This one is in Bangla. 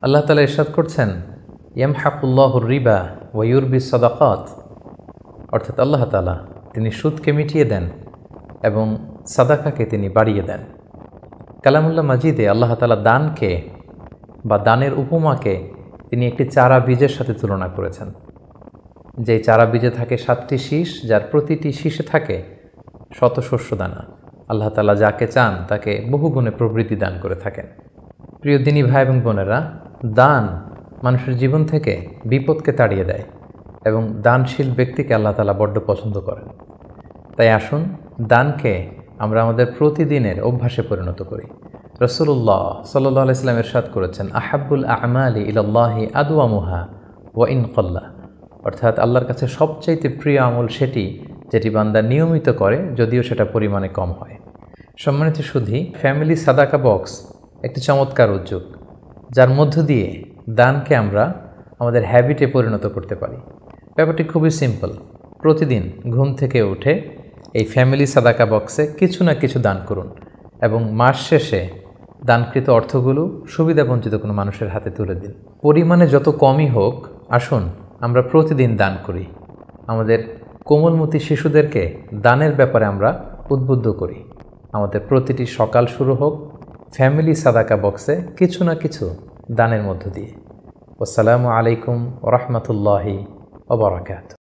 আল্লাহ তাআলা ইরশাদ করছেন, ইয়ামহাকুল্লাহুর রিবা ওয়া ইউরবিস সাদাকাত, অর্থাৎ আল্লাহ তাআলা তিনি সুদকে মিটিয়ে দেন এবং সাদাকাকে তিনি বাড়িয়ে দেন। কালামুল্লাহ মাজিদে আল্লাহ তাআলা দানকে বা দানের উপমাকে তিনি একটি চারা বীজের সাথে তুলনা করেছেন। যেই চারা বীজে থাকে 7টি শীষ, যার প্রতিটি শীষে থাকে শত শস্য দানা। আল্লাহ তাআলা যাকে চান তাকে বহুগুণে প্রবৃদ্ধি দান করে থাকেন। প্রিয় দিনী ভাই এবং বোনেরা, দান মানুষের জীবন থেকে বিপদকে তাড়িয়ে দেয় এবং দানশীল ব্যক্তিকে আল্লাহ তাআলা বড্ড পছন্দ করেন। তাই আসুন দানকে আমরা আমাদের প্রতিদিনের অভ্যাসে পরিণত করি। রাসূলুল্লাহ সাল্লাল্লাহু আলাইহি ওয়াসাল্লাম ইরশাদ করেছেন, আহাব্বুল আমালি ইলাল্লাহি আদওয়ামুহা ওয়া ইন ক্বাল্লা, অর্থাৎ আল্লাহর কাছে সবচাইতে প্রিয় আমল সেটি যেটি বান্দা নিয়মিত করে, যদিও সেটা পরিমাণে কম হয়। সম্মানিত সুধী, ফ্যামিলি সাদাকা বক্স একটি চমৎকার উদ্যোগ, যার মধ্য দিয়ে দানকে আমরা আমাদের হ্যাবিটে পরিণত করতে পারি। ব্যাপারটি খুবই সিম্পল। প্রতিদিন ঘুম থেকে উঠে এই ফ্যামিলি সাদাকা বক্সে কিছু না কিছু দান করুন এবং মাস শেষে দানকৃত অর্থগুলো সুবিধাবঞ্চিত কোনো মানুষের হাতে তুলে দিন। পরিমাণে যত কমই হোক, আসুন আমরা প্রতিদিন দান করি। আমাদের কোমলমতি শিশুদেরকে দানের ব্যাপারে আমরা উদ্বুদ্ধ করি। আমাদের প্রতিটি সকাল শুরু হোক ফ্যামিলি সাদাকা বক্সে কিছু না কিছু দানের মধ্য দিয়ে। আসসালামু আলাইকুম ওয়া রাহমাতুল্লাহি ওয়া বারাকাতুহু।